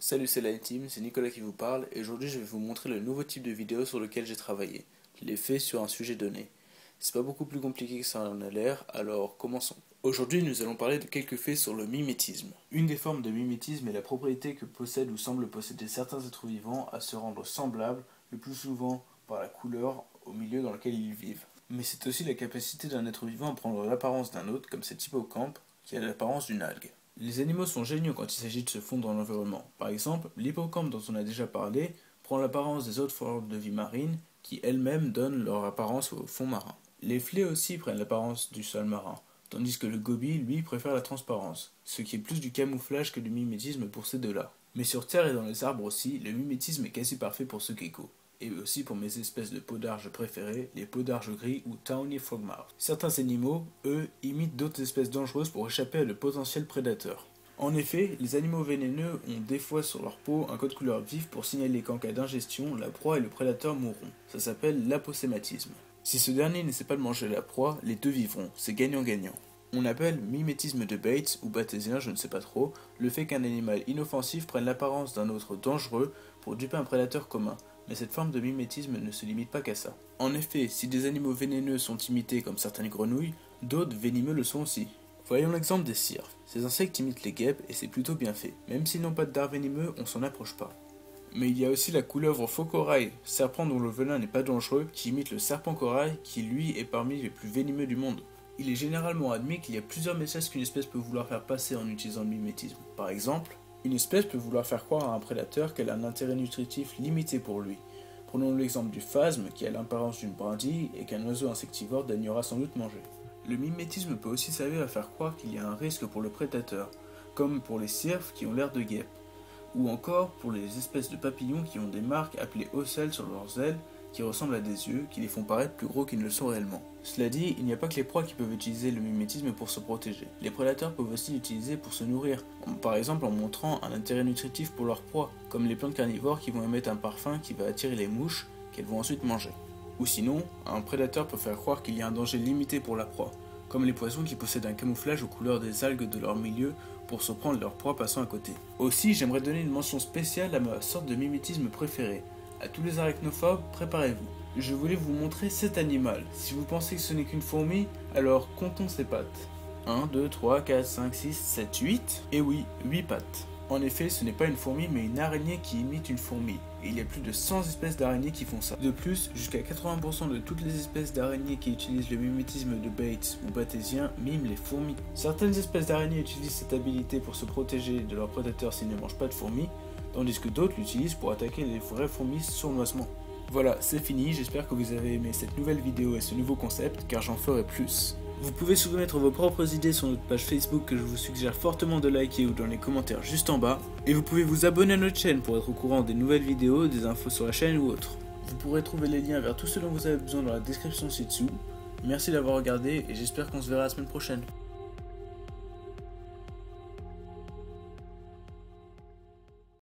Salut, c'est la team, c'est Nicolas qui vous parle et aujourd'hui je vais vous montrer le nouveau type de vidéo sur lequel j'ai travaillé, les faits sur un sujet donné. C'est pas beaucoup plus compliqué que ça en a l'air, alors commençons. Aujourd'hui nous allons parler de quelques faits sur le mimétisme. Une des formes de mimétisme est la propriété que possèdent ou semblent posséder certains êtres vivants à se rendre semblables, le plus souvent par la couleur au milieu dans lequel ils vivent. Mais c'est aussi la capacité d'un être vivant à prendre l'apparence d'un autre, comme cet hippocampe qui a l'apparence d'une algue. Les animaux sont géniaux quand il s'agit de se fondre dans l'environnement. Par exemple, l'hippocampe dont on a déjà parlé prend l'apparence des autres formes de vie marine qui elles-mêmes donnent leur apparence au fond marin. Les flets aussi prennent l'apparence du sol marin, tandis que le gobie, lui, préfère la transparence, ce qui est plus du camouflage que du mimétisme pour ces deux-là. Mais sur Terre et dans les arbres aussi, le mimétisme est quasi parfait pour ce gecko. Et aussi pour mes espèces de podarges préférées, les podarges gris ou Tawny Frogmouth. Certains animaux, eux, imitent d'autres espèces dangereuses pour échapper à de potentiels prédateurs. En effet, les animaux vénéneux ont des fois sur leur peau un code couleur vif pour signaler qu'en cas d'ingestion, la proie et le prédateur mourront. Ça s'appelle l'aposématisme. Si ce dernier n'essaie pas de manger la proie, les deux vivront, c'est gagnant-gagnant. On appelle mimétisme de Bates, ou bathésien, je ne sais pas trop, le fait qu'un animal inoffensif prenne l'apparence d'un autre dangereux pour duper un prédateur commun. Mais cette forme de mimétisme ne se limite pas qu'à ça. En effet, si des animaux vénéneux sont imités comme certaines grenouilles, d'autres venimeux le sont aussi. Voyons l'exemple des cirques. Ces insectes imitent les guêpes et c'est plutôt bien fait. Même s'ils n'ont pas de dard venimeux, on s'en approche pas. Mais il y a aussi la couleuvre faux corail, serpent dont le venin n'est pas dangereux, qui imite le serpent corail, qui lui est parmi les plus venimeux du monde. Il est généralement admis qu'il y a plusieurs messages qu'une espèce peut vouloir faire passer en utilisant le mimétisme. Par exemple, une espèce peut vouloir faire croire à un prédateur qu'elle a un intérêt nutritif limité pour lui. Prenons l'exemple du phasme qui a l'apparence d'une brindille et qu'un oiseau insectivore daignera sans doute manger. Le mimétisme peut aussi servir à faire croire qu'il y a un risque pour le prédateur, comme pour les cerfs qui ont l'air de guêpes, ou encore pour les espèces de papillons qui ont des marques appelées ocelles sur leurs ailes qui ressemblent à des yeux, qui les font paraître plus gros qu'ils ne le sont réellement. Cela dit, il n'y a pas que les proies qui peuvent utiliser le mimétisme pour se protéger. Les prédateurs peuvent aussi l'utiliser pour se nourrir, par exemple en montrant un intérêt nutritif pour leur proie, comme les plantes carnivores qui vont émettre un parfum qui va attirer les mouches, qu'elles vont ensuite manger. Ou sinon, un prédateur peut faire croire qu'il y a un danger limité pour la proie, comme les poissons qui possèdent un camouflage aux couleurs des algues de leur milieu pour surprendre leur proie passant à côté. Aussi, j'aimerais donner une mention spéciale à ma sorte de mimétisme préférée. À tous les arachnophobes, préparez-vous. Je voulais vous montrer cet animal. Si vous pensez que ce n'est qu'une fourmi, alors comptons ses pattes. 1, 2, 3, 4, 5, 6, 7, 8. Et oui, 8 pattes. En effet, ce n'est pas une fourmi, mais une araignée qui imite une fourmi. Et il y a plus de 100 espèces d'araignées qui font ça. De plus, jusqu'à 80% de toutes les espèces d'araignées qui utilisent le mimétisme de Bates ou bathésien miment les fourmis. Certaines espèces d'araignées utilisent cette habilité pour se protéger de leurs prédateurs s'ils ne mangent pas de fourmis, tandis que d'autres l'utilisent pour attaquer les vraies fourmis sournoisement. Voilà, c'est fini, j'espère que vous avez aimé cette nouvelle vidéo et ce nouveau concept, car j'en ferai plus. Vous pouvez soumettre vos propres idées sur notre page Facebook que je vous suggère fortement de liker ou dans les commentaires juste en bas. Et vous pouvez vous abonner à notre chaîne pour être au courant des nouvelles vidéos, des infos sur la chaîne ou autres. Vous pourrez trouver les liens vers tout ce dont vous avez besoin dans la description ci-dessous. Merci d'avoir regardé et j'espère qu'on se verra la semaine prochaine.